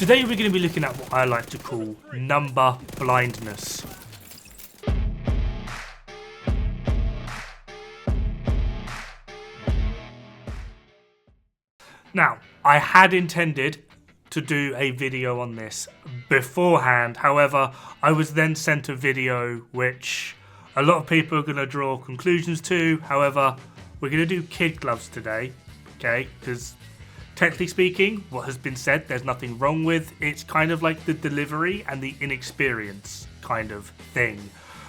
Today we're going to be looking at what I like to call number blindness. Now, I had intended to do a video on this beforehand, however, I was then sent a video which a lot of people are going to draw conclusions to. However, we're going to do kid gloves today, okay, because technically speaking, what has been said, there's nothing wrong with. It's kind of like the delivery and the inexperience kind of thing,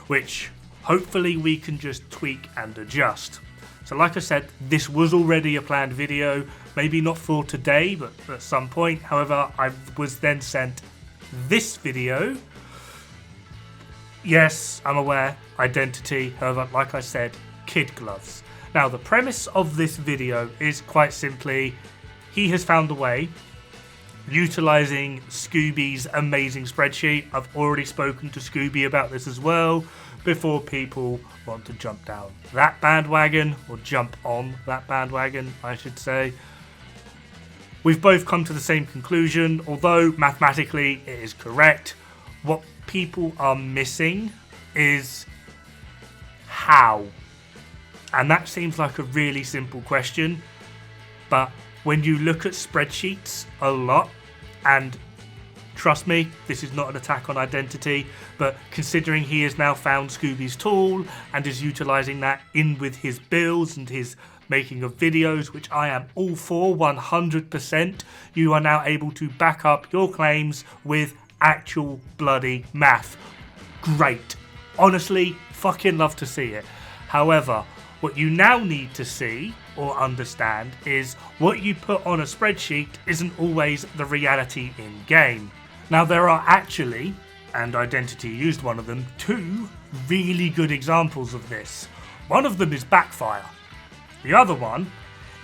which hopefully we can just tweak and adjust. So like I said, this was already a planned video, maybe not for today, but at some point. However, I was then sent this video. Yes, I'm aware, identity, however, like I said, kid gloves. Now, the premise of this video is quite simply, he has found a way, utilising Scooby's amazing spreadsheet. I've already spoken to Scooby about this as well, before people want to jump down that bandwagon, or jump on that bandwagon, I should say. We've both come to the same conclusion, although mathematically it is correct. What people are missing is how. And that seems like a really simple question, but when you look at spreadsheets a lot, and trust me, this is not an attack on identity, but considering he has now found Scooby's tool and is utilising that in with his builds and his making of videos, which I am all for 100%, you are now able to back up your claims with actual bloody math. Great. Honestly, fucking love to see it. However, what you now need to see or understand is what you put on a spreadsheet isn't always the reality in game. Now, there are actually, and Identity used one of them, two really good examples of this. One of them is Backfire. The other one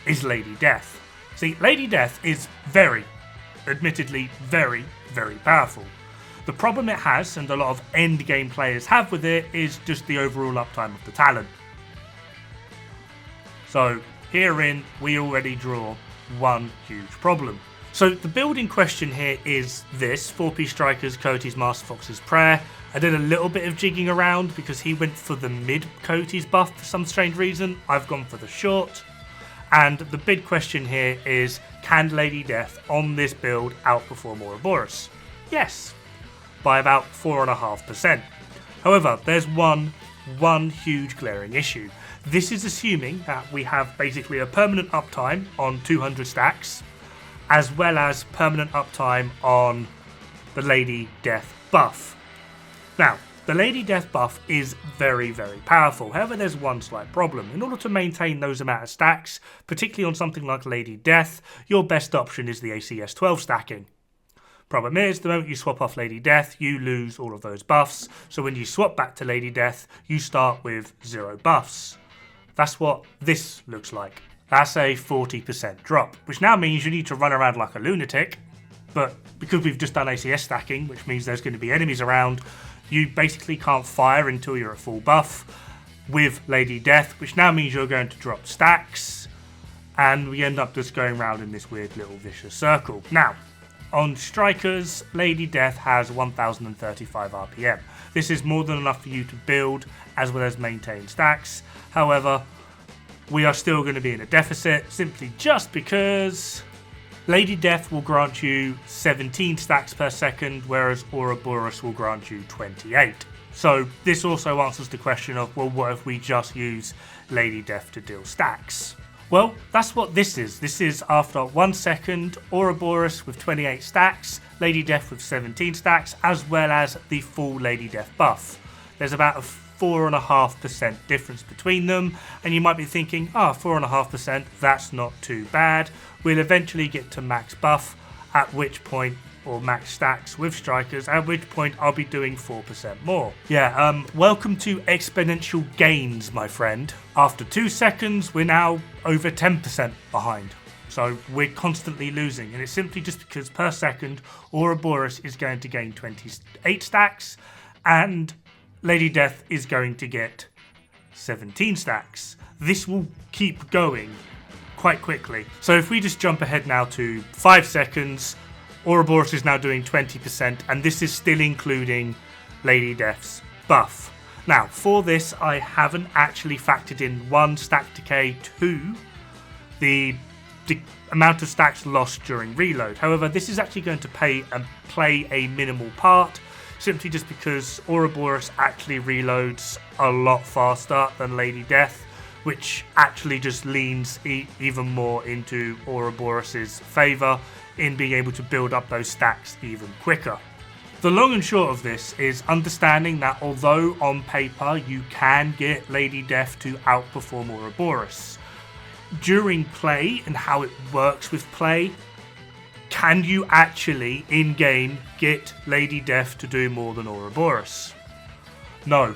is Lady Death. See, Lady Death is admittedly very, very powerful. The problem it has, and a lot of end game players have with it, is just the overall uptime of the talent. So herein we already draw one huge problem. So the build in question here is this: 4-piece strikers, Cody's Master Fox's Prayer. I did a little bit of jigging around because he went for the mid Cody's buff for some strange reason. I've gone for the short. And the big question here is, can Lady Death on this build outperform Ouroboros? Yes, by about 4.5%. However, there's one huge glaring issue. This is assuming that we have basically a permanent uptime on 200 stacks, as well as permanent uptime on the Lady Death buff. Now, the Lady Death buff is very, very powerful. However, there's one slight problem. In order to maintain those amount of stacks, particularly on something like Lady Death, your best option is the ACS 12 stacking. Problem is, the moment you swap off Lady Death, you lose all of those buffs. So when you swap back to Lady Death, you start with 0 buffs. That's what this looks like. That's a 40% drop, which now means you need to run around like a lunatic. But because we've just done ACS stacking, which means there's going to be enemies around, you basically can't fire until you're at full buff with Lady Death, which now means you're going to drop stacks. And we end up just going around in this weird little vicious circle. Now, on strikers, Lady Death has 1035 RPM. This is more than enough for you to build as well as maintain stacks. However, we are still going to be in a deficit simply just because Lady Death will grant you 17 stacks per second, whereas Ouroboros will grant you 28. So this also answers the question of, well, what if we just use Lady Death to deal stacks? Well, that's what this is. This is after 1 second, Ouroboros with 28 stacks, Lady Death with 17 stacks, as well as the full Lady Death buff. There's about a 4.5% difference between them, and you might be thinking, 4.5%, that's not too bad. We'll eventually get to max buff, at which point, or max stacks with strikers, at which point I'll be doing 4% more. Yeah, welcome to exponential gains, my friend. After 2 seconds, we're now over 10% behind. So we're constantly losing, and it's simply just because per second, Ouroboros is going to gain 28 stacks, and Lady Death is going to get 17 stacks. This will keep going quite quickly. So if we just jump ahead now to 5 seconds, Ouroboros is now doing 20%, and this is still including Lady Death's buff. Now, for this, I haven't actually factored in 1, stack decay, 2, the amount of stacks lost during reload. However, this is actually going to play a minimal part, simply just because Ouroboros actually reloads a lot faster than Lady Death, which actually just leans even more into Ouroboros' favour in being able to build up those stacks even quicker. The long and short of this is understanding that although on paper you can get Lady Death to outperform Ouroboros, during play and how it works with play, can you actually in-game get Lady Death to do more than Ouroboros? No,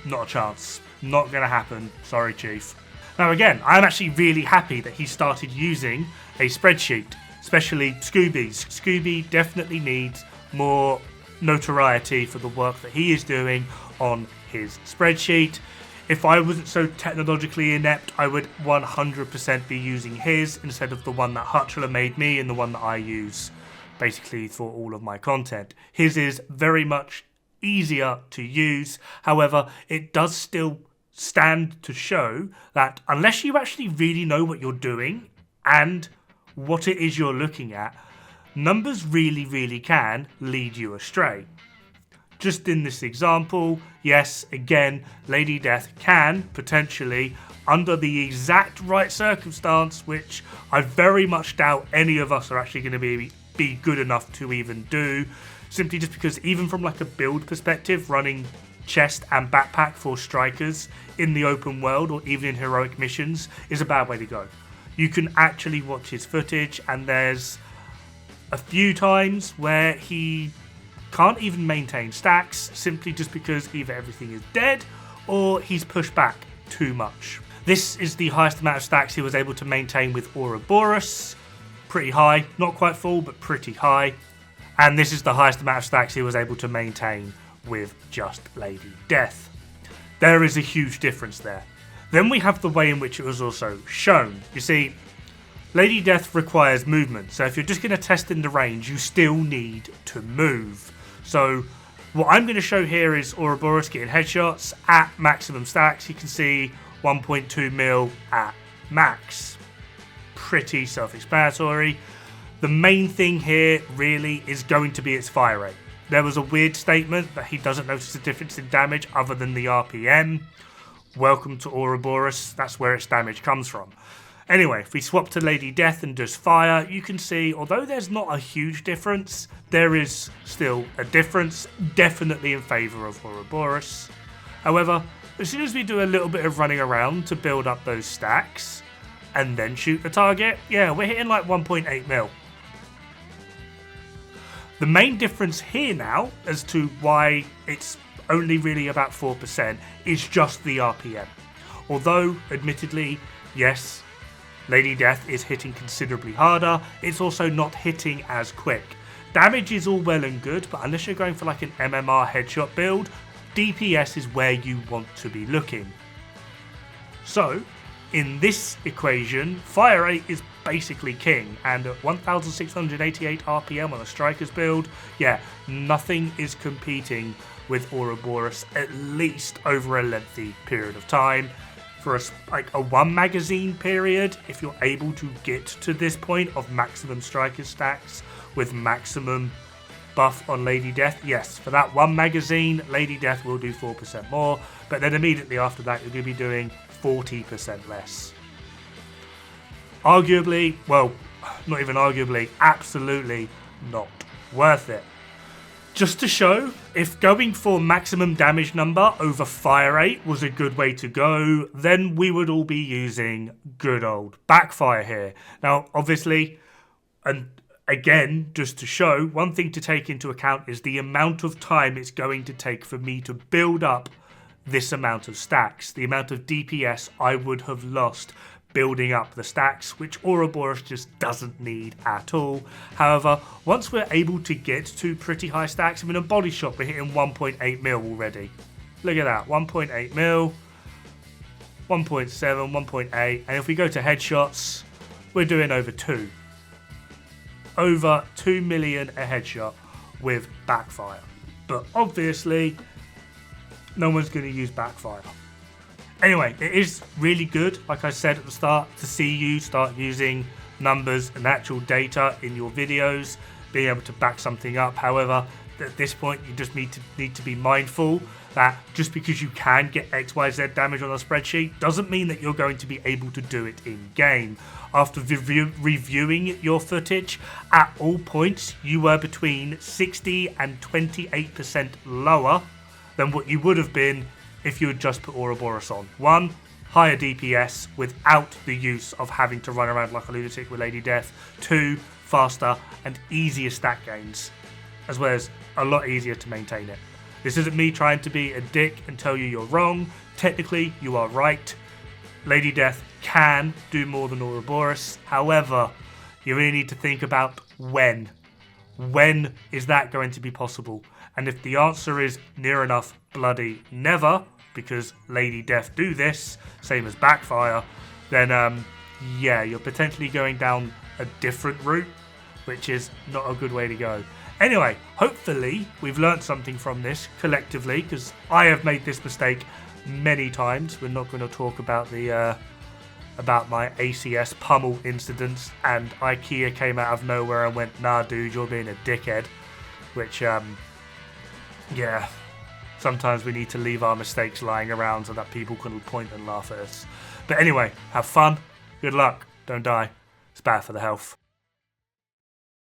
not a chance. Not going to happen. Sorry, Chief. Now again, I'm actually really happy that he started using a spreadsheet, especially Scooby's. Scooby definitely needs more notoriety for the work that he is doing on his spreadsheet. If I wasn't so technologically inept, I would 100% be using his instead of the one that Hutchler made me and the one that I use basically for all of my content. His is very much easier to use. However, it does still stand to show that unless you actually really know what you're doing and what it is you're looking at, numbers really can lead you astray. Just in this example, yes, again, Lady Death can potentially, under the exact right circumstance, which I very much doubt any of us are actually going to be good enough to even do, simply just because even from like a build perspective, running chest and backpack for strikers in the open world or even in heroic missions is a bad way to go. You can actually watch his footage, and there's a few times where he can't even maintain stacks simply just because either everything is dead or he's pushed back too much. This is the highest amount of stacks he was able to maintain with Ouroboros. Pretty high, not quite full, but pretty high. And this is the highest amount of stacks he was able to maintain with just Lady Death. There is a huge difference there. Then we have the way in which it was also shown. You see, Lady Death requires movement, so if you're just going to test in the range, you still need to move. So what I'm going to show here is Ouroboros getting headshots at maximum stacks. You can see 1.2 mil at max. Pretty self-explanatory. The main thing here really is going to be its fire rate. There was a weird statement that he doesn't notice a difference in damage other than the RPM. Welcome to Ouroboros, that's where its damage comes from. Anyway, if we swap to Lady Death and just fire, you can see, although there's not a huge difference, there is still a difference, definitely in favour of Ouroboros. However, as soon as we do a little bit of running around to build up those stacks, and then shoot the target, yeah, we're hitting like 1.8 mil. The main difference here now, as to why it's only really about 4%, is just the RPM. Although, admittedly, yes, Lady Death is hitting considerably harder, it's also not hitting as quick. Damage is all well and good, but unless you're going for like an MMR headshot build, DPS is where you want to be looking. So, in this equation, fire rate is basically king, and at 1688 RPM on a striker's build, yeah, nothing is competing with Ouroboros, at least over a lengthy period of time. For a one magazine period, if you're able to get to this point of maximum striker stacks with maximum buff on Lady Death, yes, for that one magazine, Lady Death will do 4% more, but then immediately after that, you're going to be doing 40% less. Arguably, well, not even arguably, absolutely not worth it. Just to show, if going for maximum damage number over fire rate was a good way to go, then we would all be using good old backfire here. Now, obviously, and again, just to show, one thing to take into account is the amount of time it's going to take for me to build up this amount of stacks, the amount of DPS I would have lost building up the stacks, which Ouroboros just doesn't need at all. However, once we're able to get to pretty high stacks, I mean, a body shot, we're hitting 1.8 mil already. Look at that, 1.8 mil, 1.7, 1.8, and if we go to headshots, we're doing over 2. over 2 million a headshot with backfire. But obviously, no one's going to use backfire. Anyway, it is really good, like I said at the start, to see you start using numbers and actual data in your videos, being able to back something up. However, at this point, you just need to be mindful that just because you can get XYZ damage on a spreadsheet doesn't mean that you're going to be able to do it in game. After reviewing your footage, at all points you were between 60 and 28% lower than what you would have been if you had just put Ouroboros on. 1, higher DPS without the use of having to run around like a lunatic with Lady Death. 2, faster and easier stat gains, as well as a lot easier to maintain it. This isn't me trying to be a dick and tell you you're wrong. Technically, you are right. Lady Death can do more than Ouroboros. However, you really need to think about when. When is that going to be possible? And if the answer is near enough bloody never, because Lady Death do this, same as backfire, then yeah, you're potentially going down a different route, which is not a good way to go. Anyway, hopefully we've learnt something from this collectively, because I have made this mistake many times. We're not going to talk about the about my ACS pummel incidents, and IKEA came out of nowhere and went, nah dude, you're being a dickhead, which yeah, sometimes we need to leave our mistakes lying around so that people can point and laugh at us. But anyway, have fun, good luck, don't die, it's bad for the health.